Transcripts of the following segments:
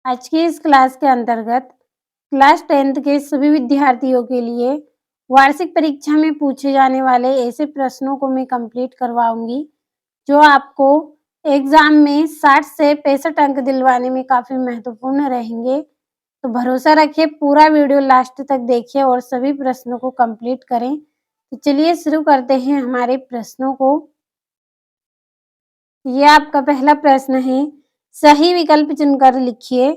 आज की इस क्लास के अंतर्गत क्लास 10th के सभी विद्यार्थियों के लिए वार्षिक परीक्षा में पूछे जाने वाले ऐसे प्रश्नों को मैं कंप्लीट करवाऊंगी जो आपको एग्जाम में 60 से 65 अंक दिलवाने में काफी महत्वपूर्ण रहेंगे। तो भरोसा रखिए, पूरा वीडियो लास्ट तक देखिए और सभी प्रश्नों को कंप्लीट करें। तो चलिए शुरू करते हैं हमारे प्रश्नों को। ये आपका पहला प्रश्न है, सही विकल्प चुनकर लिखिए।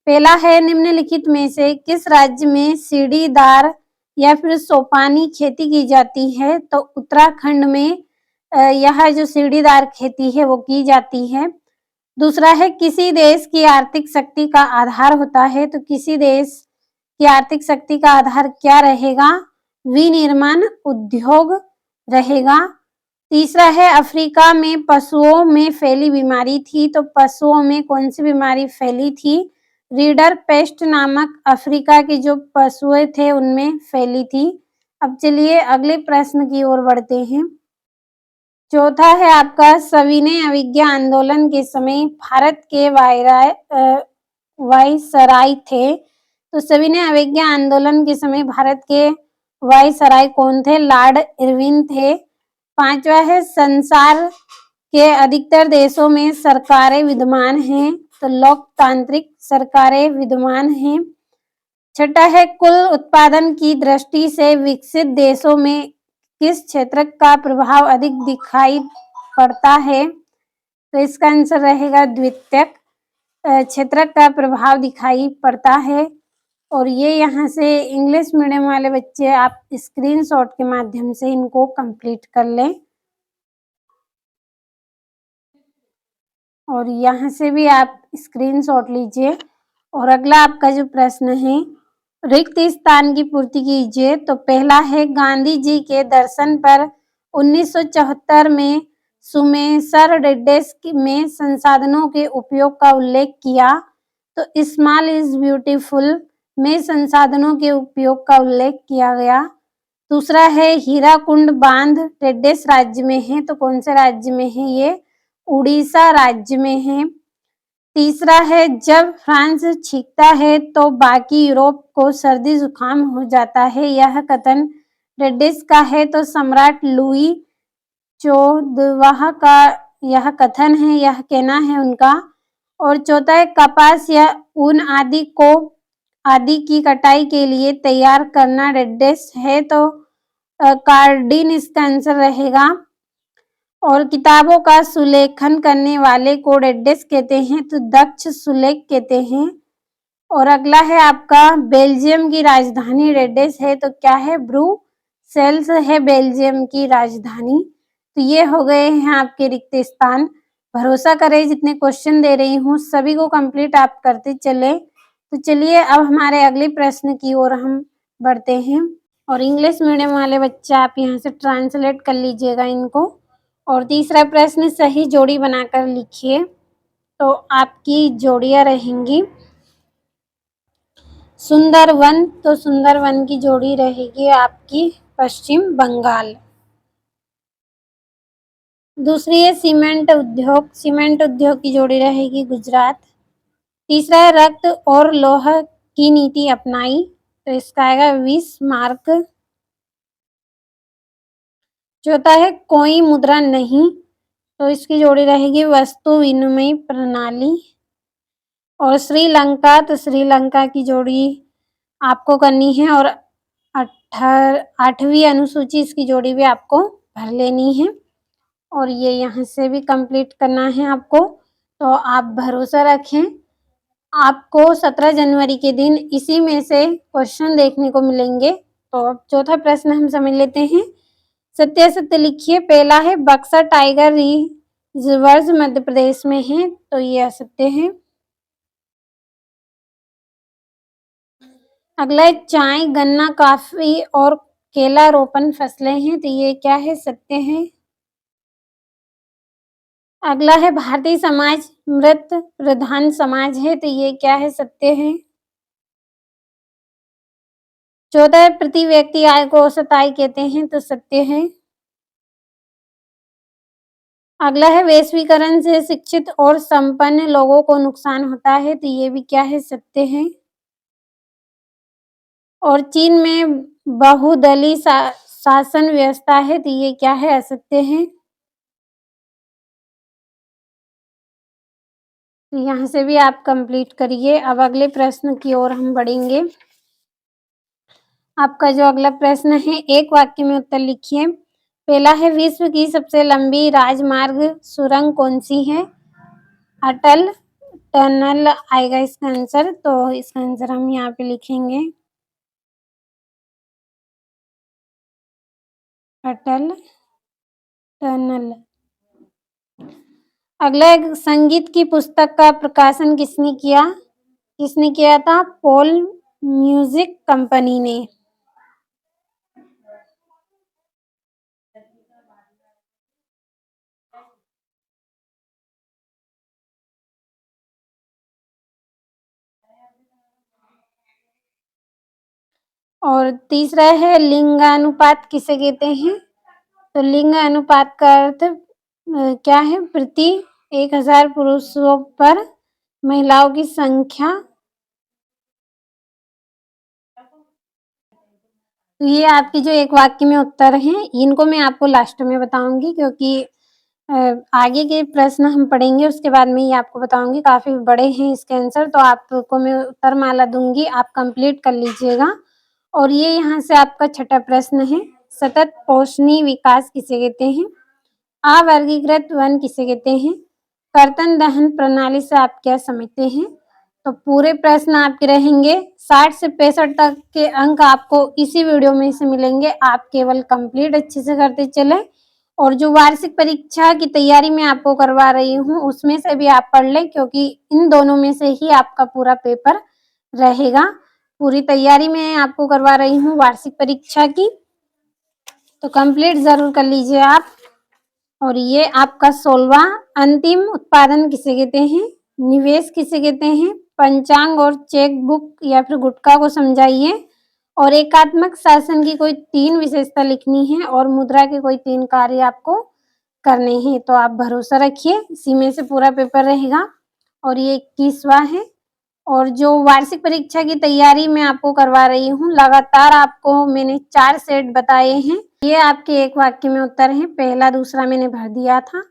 पहला है, निम्नलिखित में से किस राज्य में सीढ़ीदार या फिर सोपानी खेती की जाती है? तो उत्तराखंड में यह जो सीढ़ीदार खेती है वो की जाती है। दूसरा है, किसी देश की आर्थिक शक्ति का आधार होता है, तो किसी देश की आर्थिक शक्ति का आधार क्या रहेगा? विनिर्माण उद्योग रहेगा। तीसरा है, अफ्रीका में पशुओं में फैली बीमारी थी, तो पशुओं में कौन सी बीमारी फैली थी? रीडर पेस्ट नामक अफ्रीका के जो पशुएं थे उनमें फैली थी। अब चलिए अगले प्रश्न की ओर बढ़ते हैं। चौथा है आपका, सविनय अवज्ञा आंदोलन के समय भारत के वायसराय थे, तो सविनय अवज्ञा आंदोलन के समय भारत के वायसराय कौन थे? लॉर्ड इरविन थे। पांचवा है, संसार के अधिकतर देशों में सरकारें विद्यमान हैं, तो लोकतांत्रिक सरकारें विद्यमान हैं। छठा है, कुल उत्पादन की दृष्टि से विकसित देशों में किस क्षेत्र का प्रभाव अधिक दिखाई पड़ता है? तो इसका आंसर रहेगा द्वितीयक क्षेत्र का प्रभाव दिखाई पड़ता है। और ये यहाँ से इंग्लिश मीडियम वाले बच्चे आप स्क्रीनशॉट के माध्यम से इनको कंप्लीट कर लें। और यहाँ से भी आप स्क्रीनशॉट लीजिए। और अगला आपका जो प्रश्न है, रिक्त स्थान की पूर्ति कीजिए। तो पहला है, गांधी जी के दर्शन पर 1974 में सुमेसर डेडेस में संसाधनों के उपयोग का उल्लेख किया, तो स्मॉल इज ब्यूटीफुल में संसाधनों के उपयोग का उल्लेख किया गया। दूसरा है, हीराकुंड बांध टेडेस राज्य में है, तो कौन से राज्य में है? ये उड़ीसा राज्य में है। तीसरा है, जब फ्रांस छींकता है तो बाकी यूरोप को सर्दी जुकाम हो जाता है, यह कथन टेडेस का है, तो सम्राट लुई 14वां का यह कथन है, यह कहना है उनका। और चौथा है, कपास या ऊन आदि की कटाई के लिए तैयार करना डेडेस है, तो कार्डिन इसका आंसर रहेगा। और किताबों का सुलेखन करने वाले को डेडेस कहते हैं, तो दक्ष सुलेख कहते हैं। और अगला है आपका, बेल्जियम की राजधानी डेडेस है, तो क्या है? ब्रुसेल्स है बेल्जियम की राजधानी। तो ये हो गए हैं आपके रिक्त स्थान। भरोसा करें, जितने क्वेश्चन दे रही हूँ सभी को कंप्लीट आप करते चले। तो चलिए अब हमारे अगले प्रश्न की ओर हम बढ़ते हैं। और इंग्लिश मीडियम वाले बच्चे आप यहाँ से ट्रांसलेट कर लीजिएगा इनको। और तीसरा प्रश्न, सही जोड़ी बनाकर लिखिए। तो आपकी जोड़ियां रहेंगी सुंदरवन, तो सुंदरवन की जोड़ी रहेगी आपकी पश्चिम बंगाल। दूसरी है सीमेंट उद्योग की जोड़ी रहेगी गुजरात। तीसरा है, रक्त और लौह की नीति अपनाई, तो इसका आएगा बिस्मार्क। चौथा है, कोई मुद्रा नहीं, तो इसकी जोड़ी रहेगी वस्तु विनिमय प्रणाली। और श्रीलंका, तो श्रीलंका की जोड़ी आपको करनी है। और 8वीं अनुसूची, इसकी जोड़ी भी आपको भर लेनी है। और ये यहाँ से भी कंप्लीट करना है आपको। तो आप भरोसा रखें, आपको 17 जनवरी के दिन इसी में से क्वेश्चन देखने को मिलेंगे। तो अब चौथा प्रश्न हम समझ लेते हैं। सत्य सत्य लिखिए। पहला है, बक्सर टाइगर रिजर्व मध्य प्रदेश में है, तो ये असत्य है। अगला है, चाय गन्ना कॉफी और केला रोपण फसलें हैं, तो ये क्या है? सत्य है। अगला है, भारतीय समाज मृत प्रधान समाज है, तो ये क्या है? सत्य है। चौथा है, प्रति व्यक्ति आय को औसत आय कहते हैं, तो सत्य है। अगला है वैश्वीकरण से शिक्षित और संपन्न लोगों को नुकसान होता है, तो ये भी क्या है, सत्य है। और चीन में बहुदलीय शासन व्यवस्था है, तो ये क्या है, असत्य है। तो यहाँ से भी आप कंप्लीट करिए। अब अगले प्रश्न की ओर हम बढ़ेंगे। आपका जो अगला प्रश्न है, एक वाक्य में उत्तर लिखिए। पहला है, विश्व की सबसे लंबी राजमार्ग सुरंग कौन सी है? अटल टनल आएगा इसका आंसर, तो इसका आंसर हम यहाँ पे लिखेंगे अटल टनल। अगला एक, संगीत की पुस्तक का प्रकाशन किसने किया था? पॉल म्यूजिक कंपनी ने। और तीसरा है, लिंगानुपात किसे कहते हैं? तो लिंग अनुपात का अर्थ क्या है? प्रति 1000 पुरुषों पर महिलाओं की संख्या। तो ये आपकी जो एक वाक्य में उत्तर हैं, इनको मैं आपको लास्ट में बताऊंगी, क्योंकि आगे के प्रश्न हम पढ़ेंगे उसके बाद में ये आपको बताऊंगी। काफी बड़े हैं इसके आंसर, तो आपको मैं उत्तर माला दूंगी, आप कंप्लीट कर लीजिएगा। और ये यहाँ से आपका छठा प्रश्न है, सतत पोषणीय विकास किसे कहते हैं? अवर्गीकृत वन किसे कहते हैं? कर्तन दहन प्रणाली से आप क्या समझते हैं? तो पूरे प्रश्न आपके रहेंगे 60 से 65 तक के अंक आपको इसी वीडियो में से मिलेंगे। आप केवल कंप्लीट अच्छे से करते चले, और जो वार्षिक परीक्षा की तैयारी मैं आपको करवा रही हूँ उसमें से भी आप पढ़ लें, क्योंकि इन दोनों में से ही आपका पूरा पेपर रहेगा। पूरी तैयारी मैं आपको करवा रही हूँ वार्षिक परीक्षा की, तो कंप्लीट जरूर कर लीजिए आप। और ये आपका 16वां, अंतिम उत्पादन किसे कहते हैं? निवेश किसे कहते हैं? पंचांग और चेक बुक या फिर गुटखा को समझाइए। और एकात्मक शासन की कोई 3 विशेषता लिखनी है, और मुद्रा के कोई 3 कार्य आपको करने हैं। तो आप भरोसा रखिए, इसी में से पूरा पेपर रहेगा। और ये 21वां है। और जो वार्षिक परीक्षा की तैयारी मैं आपको करवा रही हूँ, लगातार आपको मैंने 4 सेट बताए हैं। ये आपके एक वाक्य में उत्तर है, पहला दूसरा मैंने भर दिया था।